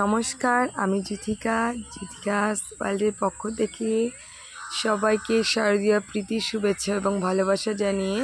নমস্কার, আমি জিথিকাস ওয়ার্ল্ডের পক্ষ থেকে সবাইকে শারদীয় প্রীতি শুভেচ্ছা এবং ভালোবাসা জানিয়ে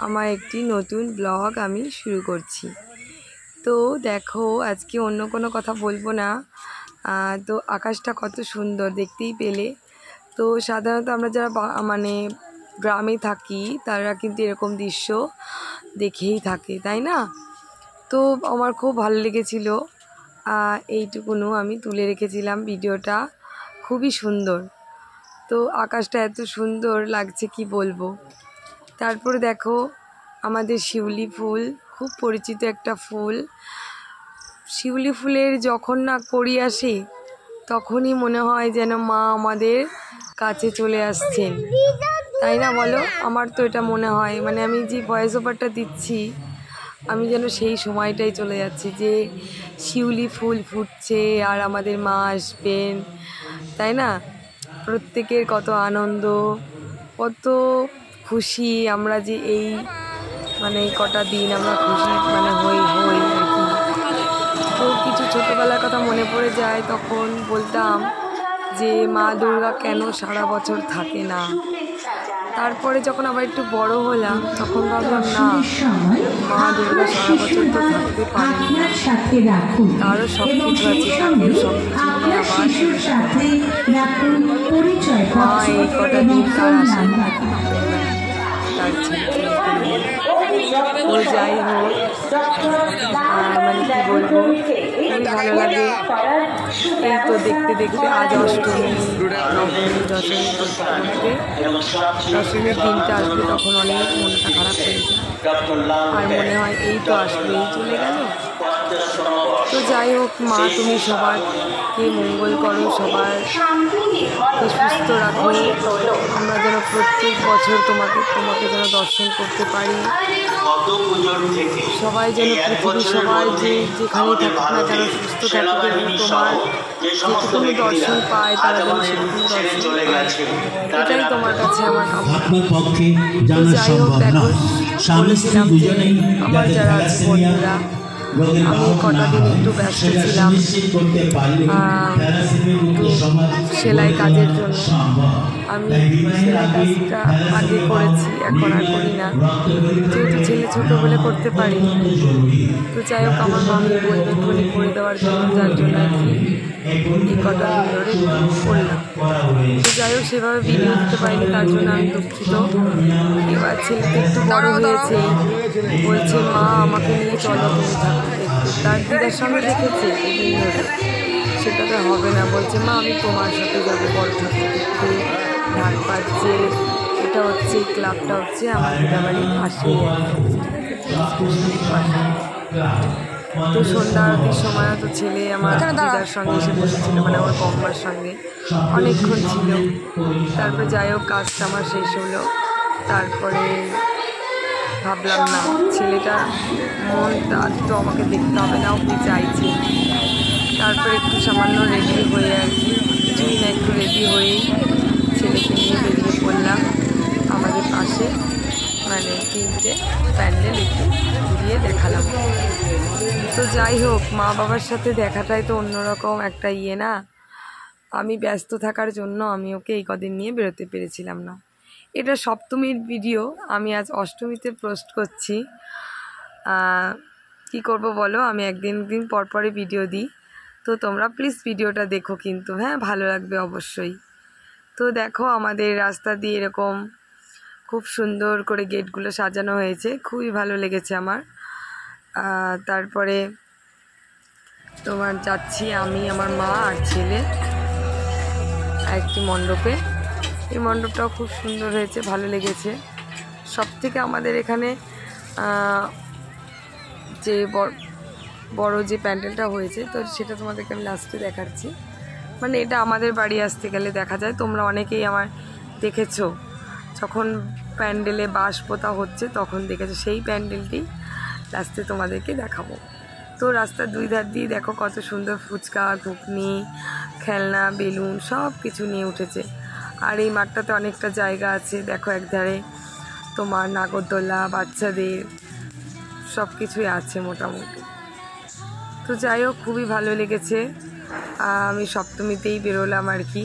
আমার একটি নতুন ব্লগ আমি শুরু করছি। তো দেখো, আজকে অন্য কোনো কথা বলবো না। তো আকাশটা কত সুন্দর দেখতেই পেলে। তো সাধারণত আমরা যারা গ্রামে থাকি তারা কিন্তু এরকম দৃশ্য দেখেই থাকে, তাই না? তো আমার খুব ভালো লেগেছিলো, এইটুকুনও আমি তুলে রেখেছিলাম ভিডিওটা। খুবই সুন্দর, তো আকাশটা এত সুন্দর লাগছে কি বলবো। তারপরে দেখো, আমাদের শিউলি ফুল খুব পরিচিত একটা ফুল। শিউলি ফুলের যখন না কড়ি আসে তখনই মনে হয় যেন মা আমাদের কাছে চলে আসছেন, তাই না বলো? আমার তো এটা মনে হয়, আমি যে ভয়েস ওভারটা দিচ্ছি আমি যেন সেই সময়টাই চলে যাচ্ছি যে শিউলি ফুল ফুটছে আর আমাদের মা আসবেন, তাই না? প্রত্যেকের কত আনন্দ, কত খুশি আমরা যে এই কটা দিন আমরা খুশি হই আর কি। তো কিছু ছোটোবেলার কথা মনে পড়ে যায়, তখন বলতাম যে মা দুর্গা কেন সারা বছর থাকে না। তারপরে যখন আবার একটু বড় হলাম তখন ভাবলাম না, মা দুর্গা সারা বছর তো থাকতে পারেন না, তারও সব কিছু আছে, তাকে সব কিছু নিয়ে আবার মা এই কটা দিন তার আসেন তার ছেলে। তো যাই হোক, কি বলবো, খুবই ভালো লাগে। এই তো দেখতে দেখতে আজ অষ্টমী, নবমী, দশমী করতে করতে দশমীর দিনটা আসবে, তখন অনেক মনটা খারাপ হয়ে যায় আর মনে হয় এই তো আসবে, এই চলে গেল। তো যাই হোক, মা তুমি সবাইকে মঙ্গল করো, সবাইকে সুস্থ রাখো, আমরা যেন প্রত্যেক বছর তোমাকে যেন দর্শন করতে পারি। সবাই যেন পৃথিবীর সবাই যেখানেই থাকুক না কেন সুস্থ থাকুক এবং তোমার যেটুকুনি দর্শন পায় তারা যেন সেটুকুনি দর্শন পায়, এটাই তোমার কাছে আমার কামনা। তো যাই হোক, দেখো, বলেছিলাম যে আমার যারা আছে বন্ধুরা, আমি কটা দিন একটু ব্যস্ত ছিলাম সেলাই কাজের জন্য। আমি সেলাই কাজটা আগে করেছি, এখন আর করি না, যেহেতু ছেলে ছোটো বলে করতে পারি। তো যাই হোক, আমার মামি বলবে ধরে করে দেওয়ার জন্য, যার জন্য আর কি এই কটা দিন ধরে করলাম। তো যাই হোক, সেভাবে ভিডিও দিতে পারিনি, তার জন্য আমি দুঃখিত। এবার ছেলেটা একটু বড় হয়েছে, বলছে মা আমাকে নিয়ে চলো, তুমি থাকো দেখতে। তার দিদার সঙ্গে দেখেছে দুদিন ধরে, সেটা তো হবে না, বলছে মা আমি তোমার সাথে যাবো বড় ঠাকুর দেখতে। ঢাক বাজছে, এটা হচ্ছে এই ক্লাবটা হচ্ছে আমার দিদাবাড়ির পাশেই, তো সন্ধ্যা আরতির সময় তো ছেলে আমার দিদার সঙ্গে এসে বসেছিল, আমার বম্মার সঙ্গে অনেকক্ষণ ছিল। তারপরে যাই হোক, কাজটা আমার শেষ হলো। তারপরে ভাবলাম না, ছেলেটা মনটা তো আমাকে দেখতে হবে না, ওকে চাইছে। তারপরে একটু সামান্য রেডি হয়ে আর কি, কিছুই না, একটু রেডি হয়েই ছেলেকে নিয়ে বেরিয়ে পড়লাম আমাদের পাশে, 3টে প্যান্ডেল একটু ঘুরিয়ে দেখালাম। তো যাই হোক, মা বাবার সাথে দেখাটাই তো অন্যরকম একটা না। আমি ব্যস্ত থাকার জন্য আমি ওকে এই কদিন নিয়ে বেরোতে পেরেছিলাম না। এটা সপ্তমীর ভিডিও, আমি আজ অষ্টমীতে পোস্ট করছি। কি করব বলো, আমি একদিন পরপরই ভিডিও দিই, তো তোমরা প্লিজ ভিডিওটা দেখো কিন্তু, হ্যাঁ, ভালো লাগবে অবশ্যই। তো দেখো, আমাদের রাস্তা দিয়ে এরকম খুব সুন্দর করে গেটগুলো সাজানো হয়েছে, খুবই ভালো লেগেছে আমার। তারপরে যাচ্ছি আমি, আমার মা আর ছেলে একটি মণ্ডপে। এই মণ্ডপটাও খুব সুন্দর হয়েছে, ভালো লেগেছে। সবথেকে আমাদের এখানে যে বড় যে প্যান্ডেলটা হয়েছে, তো সেটা তোমাদেরকে আমি লাস্টে দেখাচ্ছি। এটা আমাদের বাড়ি আসতে গেলে দেখা যায়, তোমরা অনেকেই আমার দেখেছো যখন প্যান্ডেলে বাঁশ পোতা হচ্ছে তখন দেখেছো, সেই প্যান্ডেলটি লাস্টে তোমাদেরকে দেখাবো। তো রাস্তার দুই ধার দিয়ে দেখো কত সুন্দর ফুচকা, ঘুগনি, খেলনা, বেলুন সব কিছু নিয়ে উঠেছে। আর এই মাঠটাতে অনেকটা জায়গা আছে, দেখো একধারে তোমার নাগরদোলা, বাচ্চাদের সব কিছুই আছে মোটামুটি। তো যাই হোক, খুবই ভালো লেগেছে। আমি সপ্তমীতেই বেরোলাম আর কি,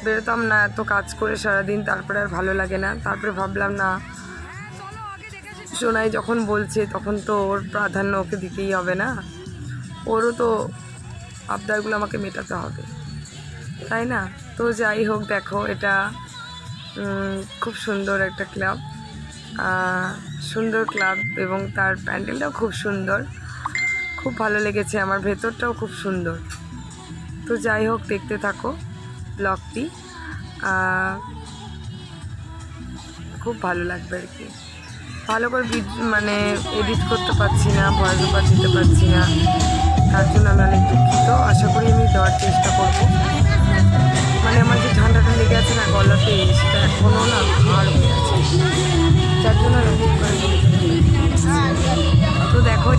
বেরোতাম না, এত কাজ করে সারাদিন, তারপরে আর ভালো লাগে না। তারপরে ভাবলাম না, সোনাই যখন বলছে তখন তো ওর প্রাধান্য ওকে দিতেই হবে না, ওরও তো আবদারগুলো আমাকে মেটাতে হবে, তাই না? তো যাই হোক, দেখো এটা খুব সুন্দর একটা ক্লাব, সুন্দর ক্লাব, এবং তার প্যান্ডেলটাও খুব সুন্দর, খুব ভালো লেগেছে আমার, ভেতরটাও খুব সুন্দর। তো যাই হোক, দেখতে থাকো ব্লগটি, খুব ভালো লাগবে আর কি। ভালো করে মানে এডিট করতে পারছি না, ভয়েস ওভার দিতে পারছি না, তার জন্য আমি অনেক দুঃখিত। আশা করি আমি দেওয়ার চেষ্টা করব। মানে আমার যে ঠান্ডাটা লেগে আছে না গলাতে, সেটা এখনও না ভার হয়ে আছে, যার জন্য আমি ঠিক করে তো দেখো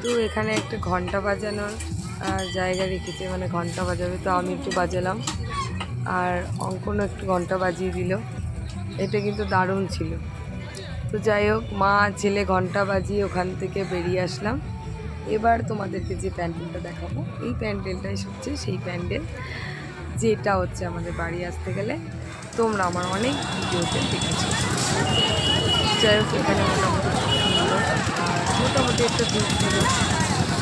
তো এখানে একটা ঘন্টা বাজানোর জায়গা রেখেছে, মানে ঘন্টা বাজাবে, তো আমি একটু বাজালাম, আর অঙ্কনও একটু ঘন্টা বাজিয়ে দিল। এটা কিন্তু দারুণ ছিল। তো যাই হোক, মা ছেলে ঘন্টা বাজিয়ে ওখান থেকে বেরিয়ে আসলাম। এবার তোমাদেরকে যে প্যান্ডেলটা দেখাবো, এই প্যান্ডেলটাই হচ্ছে সেই প্যান্ডেল যেটা হচ্ছে আমাদের বাড়ি আসতে গেলে তোমরা আমার অনেক ভিডিওতে দেখেছো। যাই হোক, এখানে মোটামুটি সুন্দর, আর মোটামুটি একটা দিন ছিল,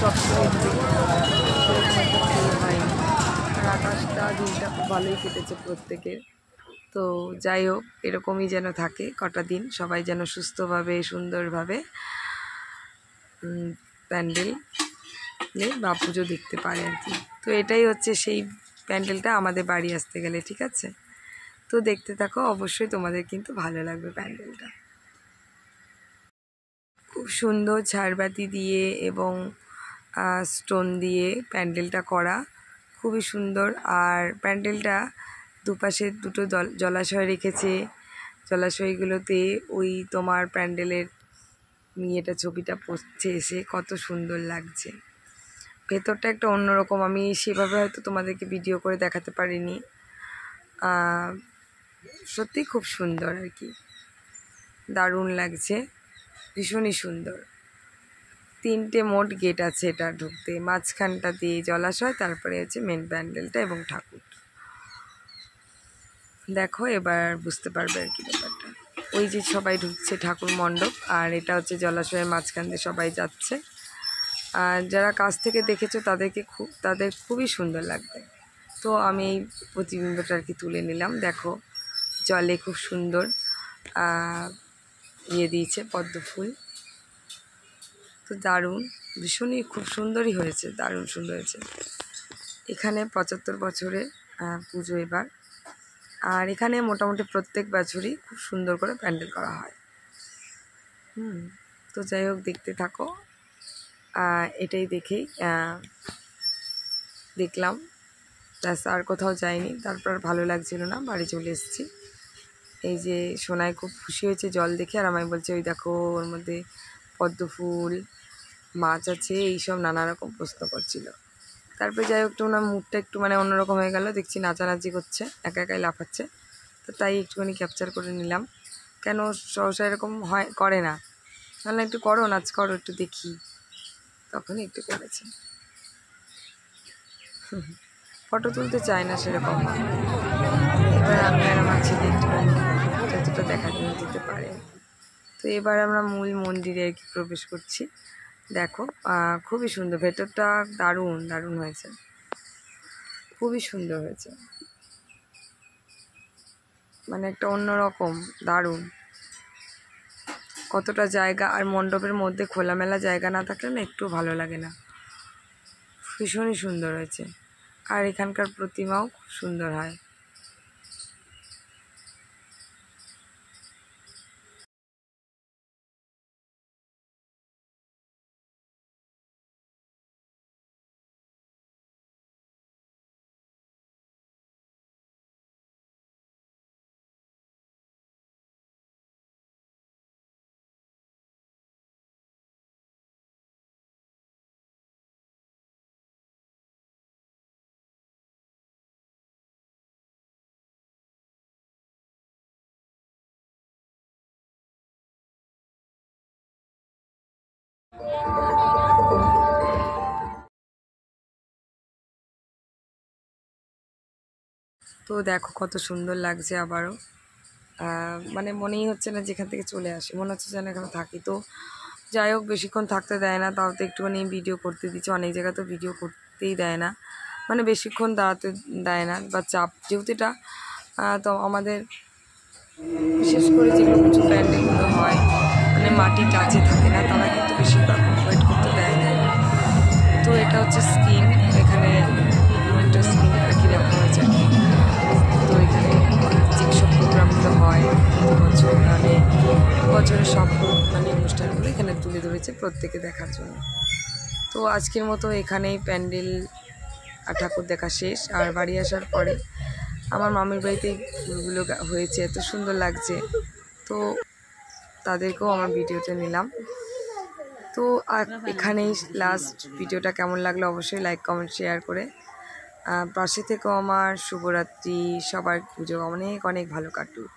সবসময় হয়নি, আর আকাশটা দিনটা খুব ভালোই কেটেছে প্রত্যেকের। তো যাই হোক, এরকমই যেন থাকে কটা দিন, সবাই যেন সুস্থভাবে সুন্দরভাবে প্যান্ডেলে বা পুজো দেখতে পারে আর কি। তো এটাই হচ্ছে সেই প্যান্ডেলটা আমাদের বাড়ি আসতে গেলে, ঠিক আছে? তো দেখতে থাকো, অবশ্যই তোমাদের কিন্তু ভালো লাগবে প্যান্ডেলটা। খুব সুন্দর ঝাড়বাতি দিয়ে এবং স্টোন দিয়ে প্যান্ডেলটা করা, খুবই সুন্দর। আর প্যান্ডেলটা দুপাশে দুটো জলাশয় রেখেছে, জলাশয়গুলোতে ওই তোমার প্যান্ডেলের ইয়েটা ছবিটা পড়ছে এসে, কত সুন্দর লাগছে। ভেতরটা একটা অন্যরকম, আমি সেভাবে হয়তো তোমাদেরকে ভিডিও করে দেখাতে পারিনি, সত্যি খুব সুন্দর আর কি, দারুণ লাগছে, ভীষণই সুন্দর। 3টে মোট গেট আছে এটা ঢুকতে, মাঝখানটা দিয়ে জলাশয়, তারপরে হচ্ছে মেন প্যান্ডেলটা এবং ঠাকুর। দেখো এবার বুঝতে পারবে আর কি ব্যাপারটা। ওই যে সবাই ঢুকছে ঠাকুর মণ্ডপ, আর এটা হচ্ছে জলাশয়ের মাঝখান দিয়ে সবাই যাচ্ছে। আর যারা কাছ থেকে দেখেছো তাদের খুবই সুন্দর লাগবে। তো আমি এই প্রতিবিম্বটা আর কি তুলে নিলাম। দেখো জলে খুব সুন্দর দিয়েছে পদ্ম ফুল, তো দারুণ, ভীষণই খুব সুন্দরই হয়েছে, দারুণ সুন্দর হয়েছে। এখানে 75 বছরে পুজো এবার, আর এখানে মোটামুটি প্রত্যেক বছরই খুব সুন্দর করে প্যান্ডেল করা হয়। তো যাই হোক, দেখতে থাকো, এটাই দেখেই দেখলাম, প্লাস আর কোথাও যাইনি। তারপর ভালো লাগছিল না, বাড়ি চলে এসেছি। এই যে সোনাই খুব খুশি হয়েছে জল দেখে, আর আমায় বলছে ওই দেখো ওর মধ্যে পদ্ম ফুল, মাছ আছে, এইসব নানা রকম প্রশ্ন করছিল। তারপরে যাই হোক, একটু ওনার মুডটা একটু মানে অন্যরকম হয়ে গেল, দেখছি নাচানাচি করছে, একা একাই লাফাচ্ছে, তো তাই একটুখানি ক্যাপচার করে নিলাম। কেন সহসা এরকম করে না, তাহলে একটু করো, নাচ করো, একটু দেখি, তখনই একটু করেছে। ফটো তুলতে চায় না সেরকম। এবার আমি আর আমার ছেলে একটুখানি যতটা দেখা যেতে পারে। তো এবার আমরা মূল মন্দিরে আর কি প্রবেশ করছি। দেখো খুবই সুন্দর, ভেতরটা দারুণ দারুণ হয়েছে, খুবই সুন্দর হয়েছে, মানে একটা অন্যরকম দারুণ। কতটা জায়গা, আর মণ্ডপের মধ্যে খোলামেলা জায়গা না থাকলে না একটু ভালো লাগে না, ভীষণই সুন্দর হয়েছে। আর এখানকার প্রতিমাও খুব সুন্দর হয়। তো দেখো কত সুন্দর লাগছে। আবারও মানে মনেই হচ্ছে না যেখান থেকে চলে আসি, মনে হচ্ছে যেন এখানে থাকি। তো যাই হোক, বেশিক্ষণ থাকতে দেয় না, তাও তো একটুখানি ভিডিও করতে দিচ্ছে। অনেক জায়গা তো ভিডিও করতেই দেয় না, মানে বেশিক্ষণ দাঁড়াতে দেয় না বা চাপ, যেহেতু এটা তো আমাদের বিশেষ করে যেগুলো উঁচু প্যান্ডেলগুলো হয়, মানে মাটির কাছে থাকে না, তারা কিন্তু বেশিরভাগ ওয়েট করতে দেয় না। তো এটা হচ্ছে স্কিন, এখানে একটা স্কিন আর কি রাখা হয়েছে আর কি। তো এখানে যেসব প্রোগ্রামগুলো হয় বছর, মানে বছরের সব মানে অনুষ্ঠানগুলো এখানে তুলে ধরেছে প্রত্যেকে দেখার জন্য। তো আজকের মতো এখানেই প্যান্ডেল আর ঠাকুর দেখা শেষ। আর বাড়ি আসার পরে আমার মামির বাড়িতে ফুলগুলো হয়েছে, এত সুন্দর লাগছে, তো তাদেরকেও আমার ভিডিওতে নিলাম। তো এখানেই লাস্ট। ভিডিওটা কেমন লাগলো অবশ্যই লাইক কমেন্ট শেয়ার করে পাশে থেকেও। আমার শুভরাত্রি, সবার পুজো অনেক অনেক ভালো কাটুক।